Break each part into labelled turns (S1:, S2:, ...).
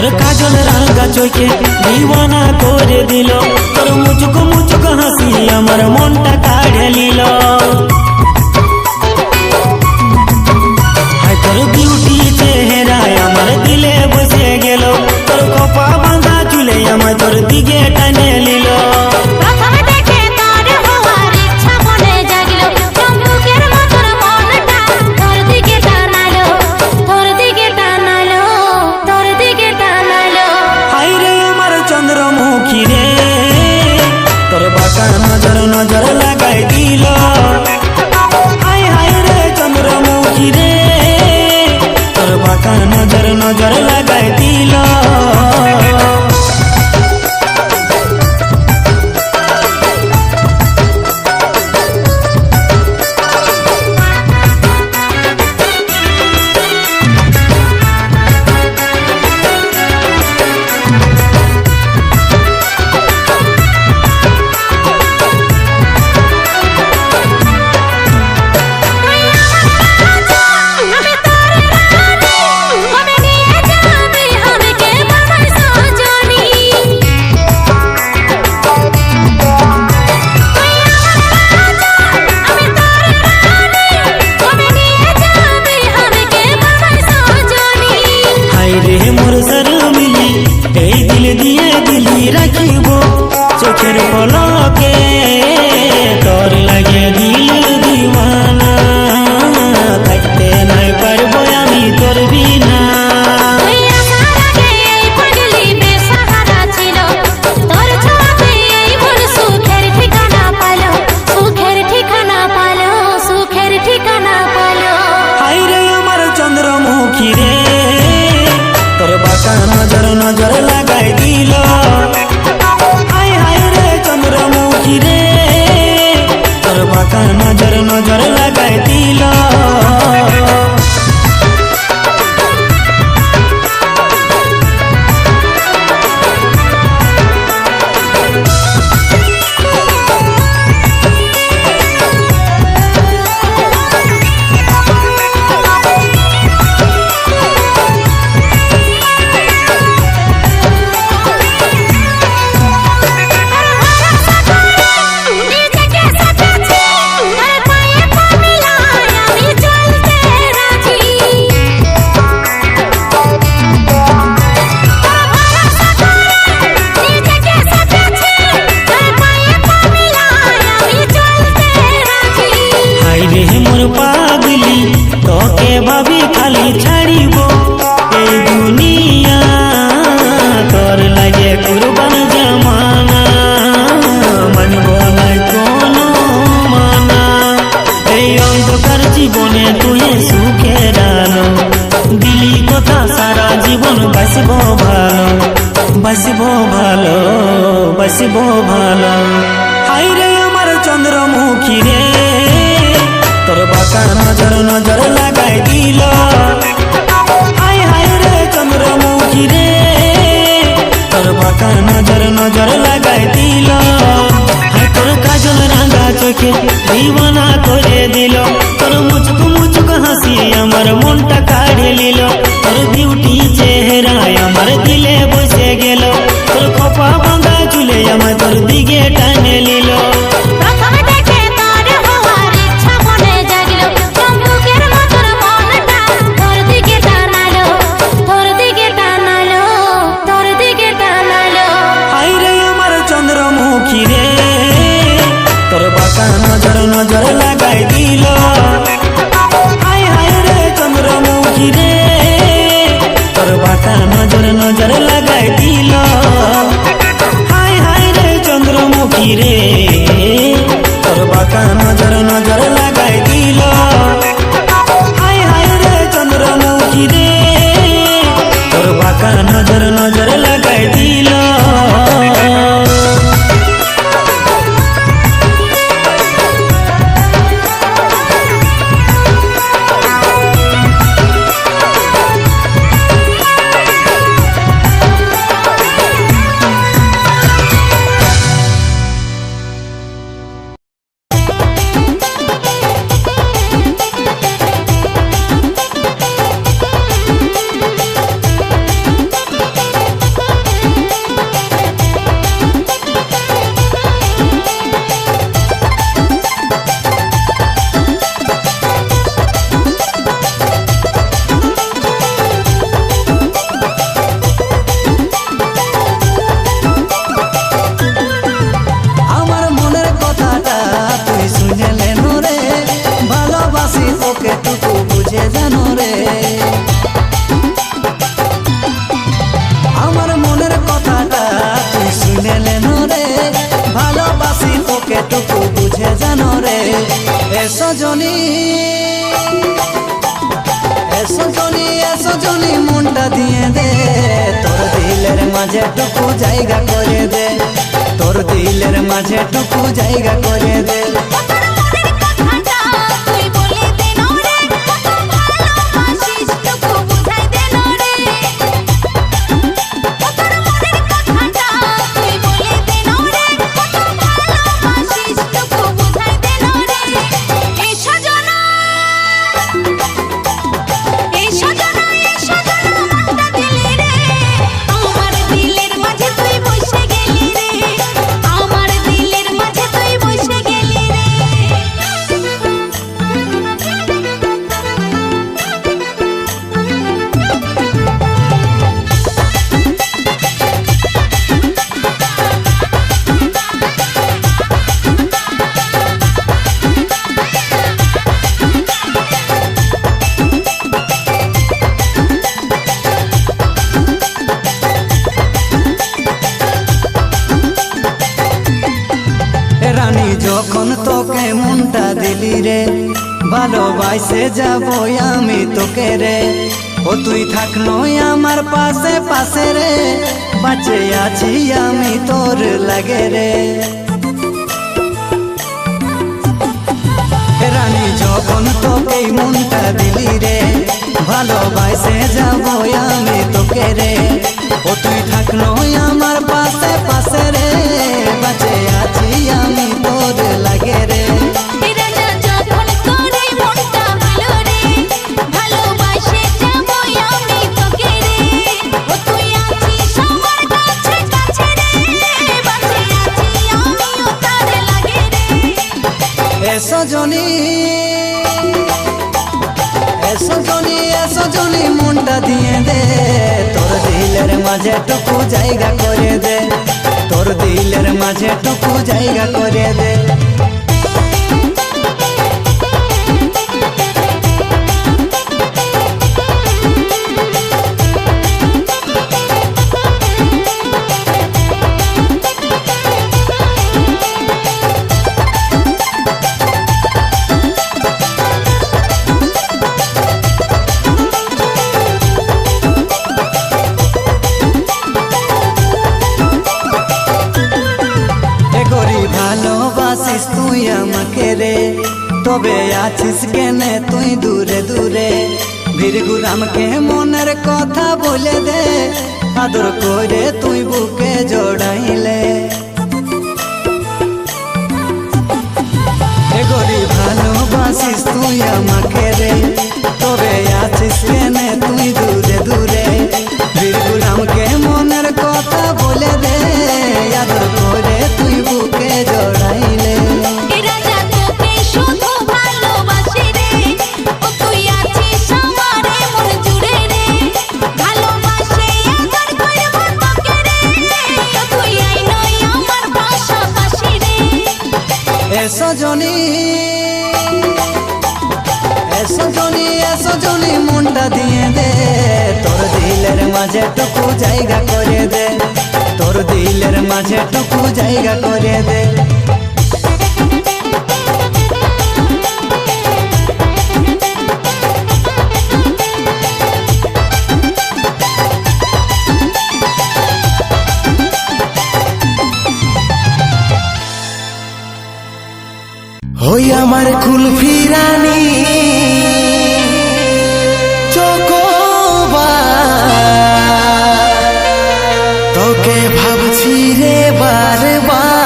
S1: তোর কাজল রাঙা চোখে দিওয়ানা করে দিল, তোর মুচুক মুচুক হাসি আমার মনটা কাড়ে নিল। তোর বিউটি চেহারায় আমার দিলে বসে গেল, তোর কপা বাঁধা চুলে আমার তোর দিকে টানে নিল। নজর নজর লাগাই দিল, হায় হায় রে চন্দ্রমুখী রে, তোর বাঁকা নজর নজর লাগাই দিল। রাখিব চোখের পলকে তোর লাগে দিল দিওয়ানা, থাকতে নাই পারবো আমি তোর বিনা। হায় রে আমার চন্দ্রমুখী রে, তোর বাঁকা নজর নজর লাগাই দিল, তোর বাঁকা নজর নজর লাগাই দিল। পাগলি তোকে ভাবি খালি ছাড়িব এই দুনিয়া, তোর লাগে কুরবান জামানা, মানব নাই কোনো মানা। এই অন্ধকার জীবনে তুই সুখের আলো, দিলি কথা সারা জীবন বাসব ভালো, বাসব ভালো, বাসব ভালো। হায় রে আমার চন্দ্রমুখী রে, তোর বাঁকা নজর নজর লাগাই দিল, হায় হায় রে চন্দ্রমুখী রে, তোর বাঁকা নজর নজর লাগাই দিল। হায় তোর কাজল রাঙা চোখে দিওয়ানা করে দিল, তোর মুচুক মুচুক হাসি আমার মনটা কাড়ে নিল, তোর বিউটি চেহারায় আমার দিলে বসে গেল, তোর কপা বাঁধা চুলে আমার তোর দিকে টানে নিল। নজর নজর লাগাই দিল, হায় হায় রে চন্দ্রমুখী রে, তোর বাঁকা নজর নজর লাগাই দিল, হায় হায় রে চন্দ্রমুখী রে, তোর বাঁকা নজর নজর লাগাই দিল, হায় হায় রে চন্দ্রমুখী রে, তোর বাঁকা নজর নজর লাগাই দিল।
S2: আমাকে টুকু বুঝে জানো রে। এসো জনি এসো জনি এসো জনি মনটা দিয়ে দে, তোর দিলের মাঝে টুকু জায়গা করে দে, তোর দিলের মাঝে টুকু জায়গা করে দে। যখন তোকে মনটা দিলি রে, ভালোবাসে যাবো আমি তোকে রে। ও তুই থাকলো আমার পাশে পাশে রে, বাঁচে আছি আমি তোর লাগে রে। রানী যখন তোকে মনটা দিলি রে, ভালোবাসে যাবো আমি তোকে রে। ও তুই থাকলো আমার পাশে পাশে রে, বাঁচে আছি আমি তোর লাগে রে। এসো জনি এসো জনি এসো জনি মনটা দিয়ে দে, তোর দিলের মাঝে টুকু জায়গা করে দে, তোর দিলের মাঝে টুকু জায়গা করে দে। ভালোবাসিস তুই আমাকে রে, তবে আছিস কেনে তুই দূরে দূরে। বীরগুরামকে মনের কথা বলে দে, আদর করে তুই বুকে জড়াইলে। গরি ভালোবাসিস তুই আমাকে রে, তবে আছিস কেনে তুই দূরে দূরে। বীরগুরামকে মনের কথা বলে দে, আদর করে তুই বুকে জড়াইলে। এসো জনি এসো জনি এসো জনি মনটা দিয়ে দে, তোর দিলের মাঝে টুকু জায়গা করে দে, তোর দিলের মাঝে টুকু জায়গা করে দে।
S1: হই আমার কুলফি রানী তোকে ভাবছি রে বারবার।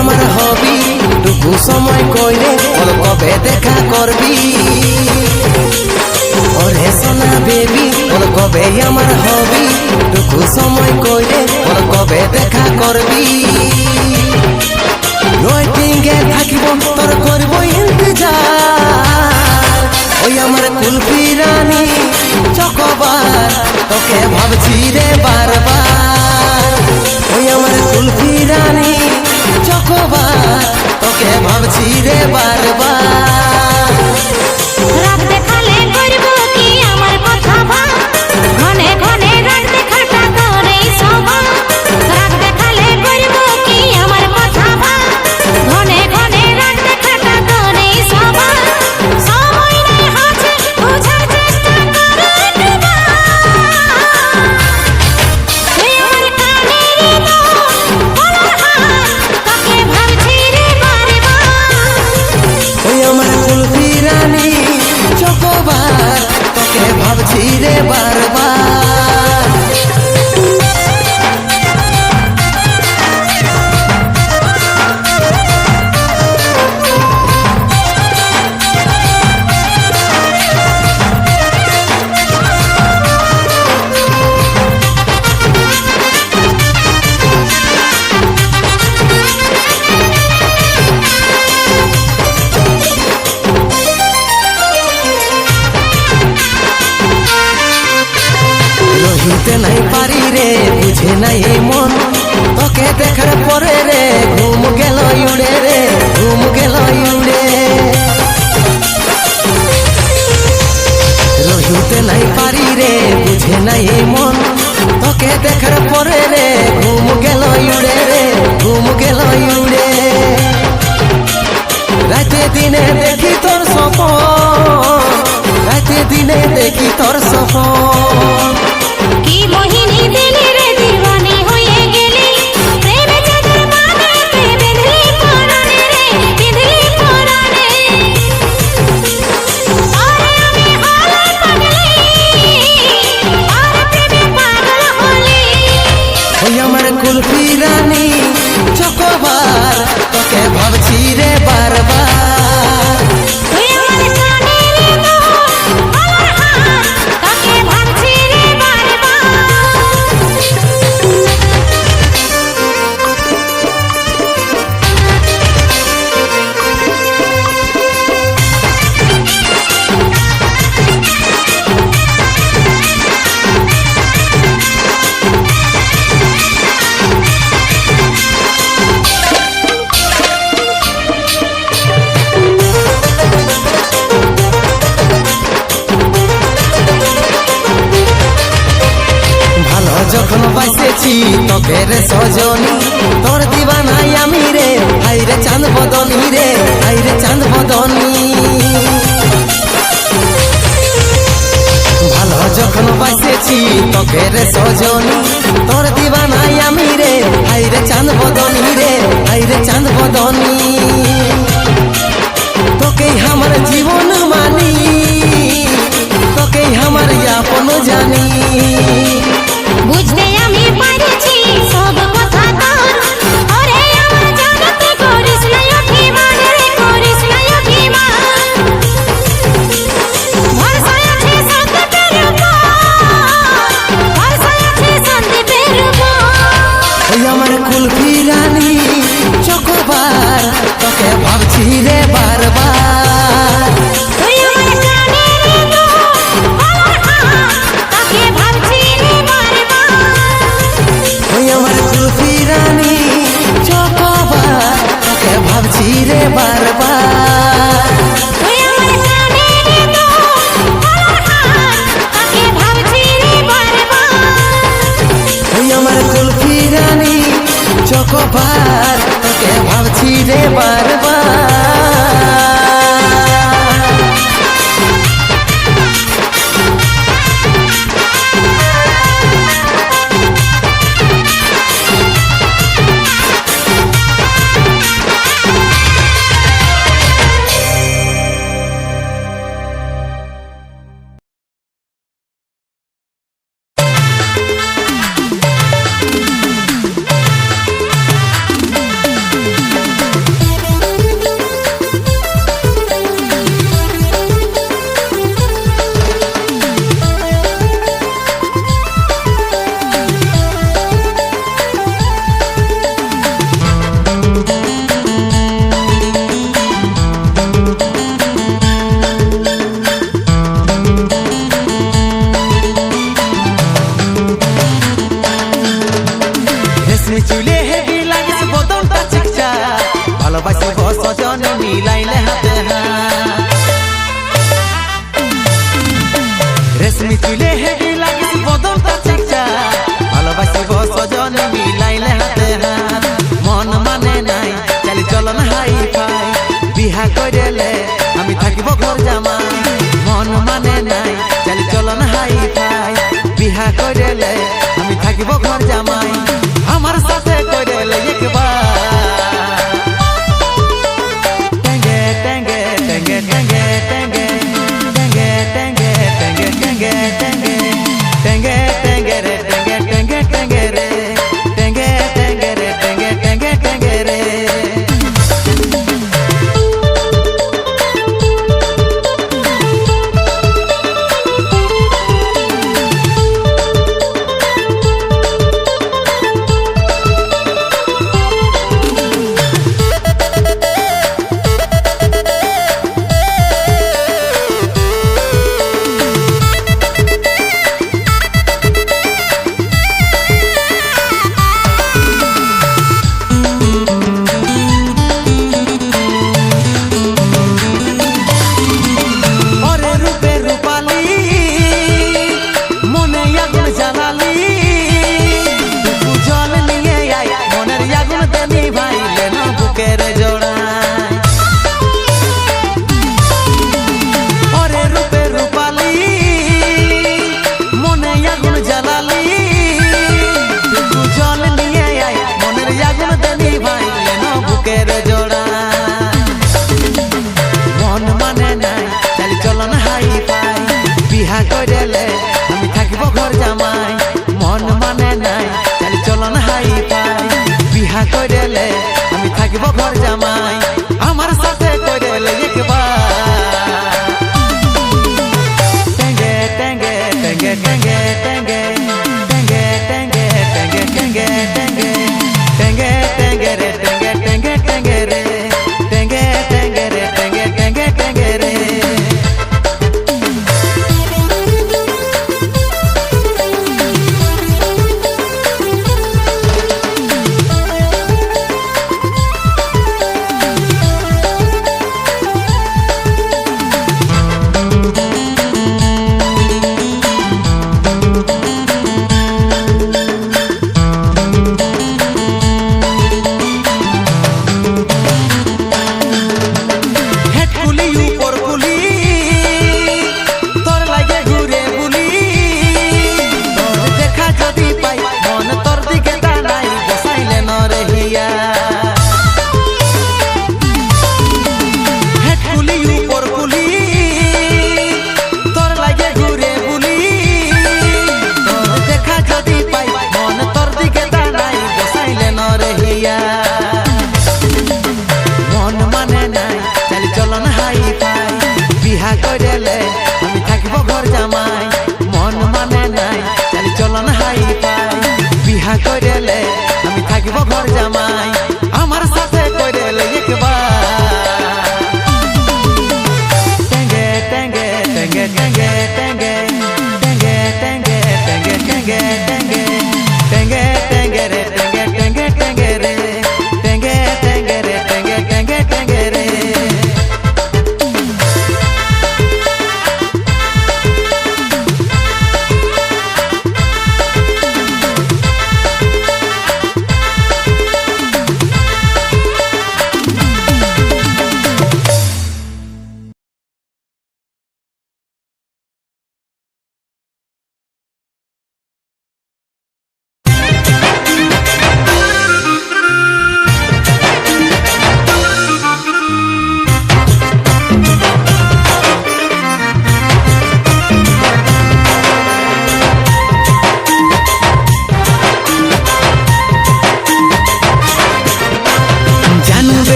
S1: আমার হবি টুকু সময় কইলে ওর কবে দেখা করবি। ওরে সোনা বেবি ওর কবে আমার হবি
S3: সময় কইরে ওর কবে দেখা করবি ওয়েটিংয়ে থাকিব তোর করব ইন্তজার ওই আমার কুলফি রানী চকোবার তোকে ভাবছি রে বারবার ওই আমার কুলফি রানী চকোবার তোকে ভাবছি রে বারবার
S4: রাত দেখালে করব কি আমার কথা ভাব ঘনে ঘনে রাত দেখাটা তোরেই স্বভাব রাত দেখালে করব কি আমার কথা ভাব ঘনে ঘনে রাত দেখাটা তোরেই স্বভাব সময় নাই হাতে বোঝার চেষ্টা কর একবার তুই আমার কানেরই বলার হাত তোকে ভাবছি রে বারবার
S3: ওই আমার কুলফি রানী চকোবার তোকে ভাবছি রে বারবার রহিতে নাই পারি রে বুঝে নাই এই মন তোকে দেখার পরে রে ঘুম গেল উড়ে রে ঘুম গেল উড়ে রহিতে নাই পারি রে বুঝে নাই এই মন তোকে দেখার পরে রে ঘুম গেল উড়ে রে ঘুম গেল উড়ে রাতে দিনে দেখি তোর স্বপ্ন রাতে দিনে দেখি তোর স্বপ্ন
S4: কি মোহিনী দিলি রে দিওয়ানি হয়ে গেলি প্রেমে চাদর বাঁধাতে বেঁধলি পরাণে রে বেঁধলি পরাণে আরে আমি হলে পাগলি আর প্রেমে পাগল হলি
S3: ওই আমার কুলফি রানী চকোবার তোকে ভাবছি রে বারবার
S4: তুই আমার কানেরই বলার হাত তোকে ভাবছি রে বারবার
S3: ভালো যখন বাসেছি তোকে রে সজনী তোর দিবানাই আমি রে হাই রে চাঁদ বদনী রে হাই রে চাঁদ বদনী ভালো যখন বাসেছি তোকে রে সজনী তোর দিবানাই আমি রে হাই রে চাঁদ বদনী রে হাই রে চাঁদ বদনী তোকেই আমার জীবন মানি তোকেই আমার আপন জানি
S4: বুঝতে আমি পারছি সব কথা তোর ওরে আমার জানতে করিস না অভিমান রে করিস না অভিমান ভরসা আছে সন্দীপের উপর ভরসা আছে সন্দীপের উপর
S3: ওই আমার কুলফি রানী চকোবার তোকে ভাবছি রে বারবার
S4: তুই আমার কানেরই বলার হাত তোকে ভাবছি রে বারবার
S3: ওই আমার কুলফি রানী চকোবার তোকে ভাবছি রে বারবার
S4: তুই আমার কানেরই বলার হাত তোকে ভাবছি রে বারবার
S3: ওই আমার কুলফি রানী চকোবার তোকে ভাবছি রে বারবার রেশমি চুলে হেভি লাগিস বদনটা চিকচা ভালোবাসিব সজন মিলাইলে হাতে হাত রেশমি চুলে হেভি লাগিস বদনটা চিকচা ভালোবাসিব সজন মিলাইলে হাতে হাত মন মানে নাই চালি চলন হাই ফাই বিহা কইলে আমি থাকিব ঘর জামাই মন মানে নাই চালি চলন হাই ফাই বিহা কইলে আমি থাকিব ঘর জামাই আমার সাথে কইলে একবার টেঙ্গে টেঙ্গে টেঙ্গে টেঙ্গে টেঙ্গে টেঙ্গে টেঙ্গে টেঙ্গে টেঙ্গে টেঙ্গে টেঙ্গে রে টেঙ্গে টেঙ্গে টেঙ্গে রে টেঙ্গে টেঙ্গে রে টেঙ্গে টেঙ্গে টেঙ্গে রে বিহা কইলে আমি থাকিব ঘর জামাই মন মানে নাই চালি চলন হাই পাই বিহা কইলে আমি থাকিব ঘর জামাই আমার সাথে কইলে একবার টেঙ্গে টেঙ্গে টেঙ্গে টেঙ্গে টেঙ্গে টেঙ্গে টেঙ্গে টেঙ্গে টেঙ্গে টেঙ্গে টেঙ্গে টেঙ্গে রে টেঙ্গে টেঙ্গে টেঙ্গে রে টেঙ্গে টেঙ্গে রে টেঙ্গে টেঙ্গে টেঙ্গে রে বিহা কইলে আমি থাকিব ঘর জামাই মন মানে নাই চালি চলন হাই পাই বিহা কইলে আমি থাকিব ঘর জামাই আমার সাথে কইলে একবার টেঙ্গে টেঙ্গে টেঙ্গে টেঙ্গে টেঙ্গে টেঙ্গে টেঙ্গে টেঙ্গে টেঙ্গে টেঙ্গে টেঙ্গে টেঙ্গে রে টেঙ্গে টেঙ্গে টেঙ্গে রে টেঙ্গে টেঙ্গে রে টেঙ্গে টেঙ্গে টেঙ্গে রে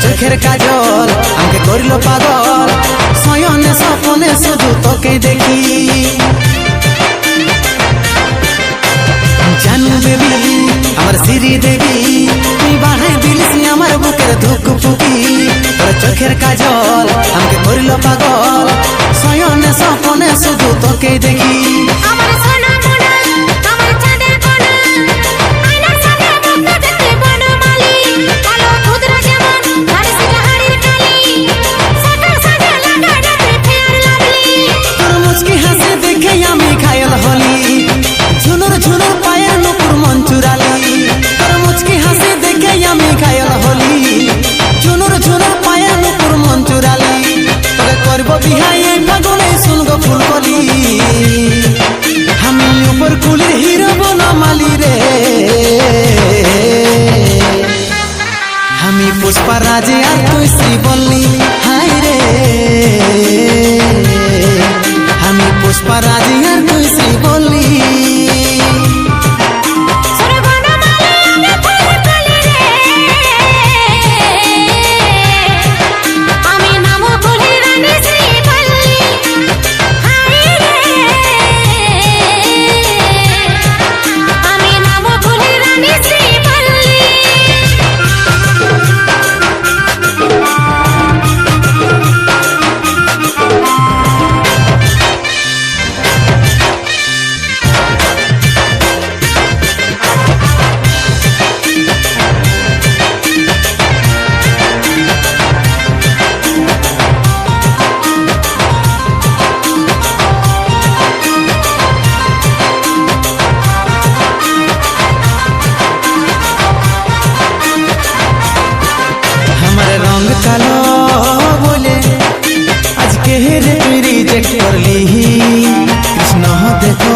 S3: চোখের কাজল আমাকে করিল পাগল শয়নে স্বপনে শুধু তোকে দেখি জানু বেবি আমার শ্রী দেবী তুই বাড়াই দিলিস আমার বুকের ধুক ফুকি তোর চোখের কাজল আমাকে করিল পাগল শয়নে স্বপনে শুধু তোকে তোকে দেখি
S4: আমার সোনা মোনা আমার চাঁদের কোনা আয়নার সাথে মুখটা দেখতে বনমালী কালো খুদরা যেমন ধারে সিটা হাড়ির কালি সাকা সাকা লাগা রাতে ফেয়ার লাভলি
S3: তোর মুচকি হাসি দেখে আমি ঘায়ল হলি ঝুনুর ঝুনুর পায়ের নুপুর মন চুরালি তোর মুচকি হাসি দেখে আমি ঘায়ল হলি ঝুনুর ঝুনুর পায়ের নুপুর মন চুরালি তোকে করব বিহাই এই ফাগুনে শুনগো ফুল কলি আমি উপর কুলির হিরো বনমালী রে আমি পুষ্পা রাজে আর তুই শ্রীবল্লী হাই রে আমি পুষ্পা রাজে আর তুই শ্রীবল্লী
S4: সোনা বনমালী আমি ফুল কলি রে আমি নাম ভুলি রানী শ্রীবল্লী হাই রে আমি নাম ভুলি রানী শ্রীবল্লী
S3: আমার রং কালো বলে আজকে রে তুই রিজেক্ট করলি কৃষ্ণ দেখো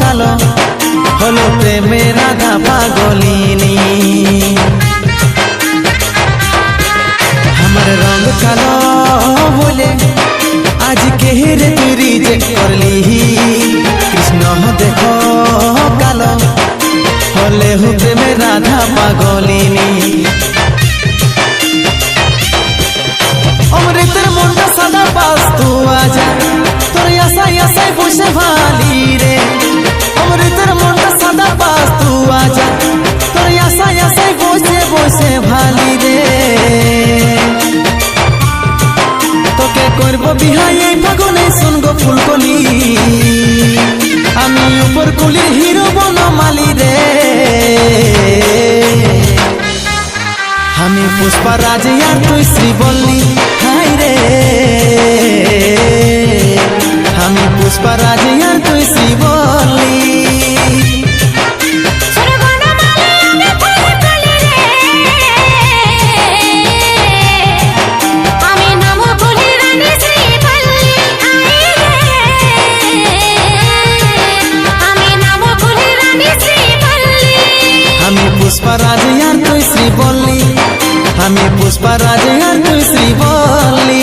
S3: কালো হলো প্রেমে রাধা পাগলিনী আমার রং কালো বলে আজকে রে তুই রিজেক্ট করলি কৃষ্ণ দেখো কালো হলে হো প্রেমে রাধা পাগলিনী অমৃতের মনটা সাদা পাস তু আজা তোর আশাই আশাই বসে ভালি রে অমৃতের মনটা সাদা পাস তু আজা তোর আশাই আশাই বসে বসে ভালি রে তোকে করব বিহাই এই ফাগুনে শুনগো ফুলকলি আমি উপর কুলির হিরো বনমালী রে আমি পুষ্পা রাজে আর তুই শ্রীবল্লী হাই রে আমি পুষ্পা রাজে আর তুই শ্রীবল্লী
S4: সোনা বনমালী আমি ফুল কলি রে আমি নাম ভুলি রানী শ্রীবল্লী হাই রে আমি নাম ভুলি রানী শ্রীবল্লী
S3: আমি পুষ্পা রাজে আর তুই শ্রীবল্লী আমি পুষ্পা রাজে আর তুই শ্রীবল্লী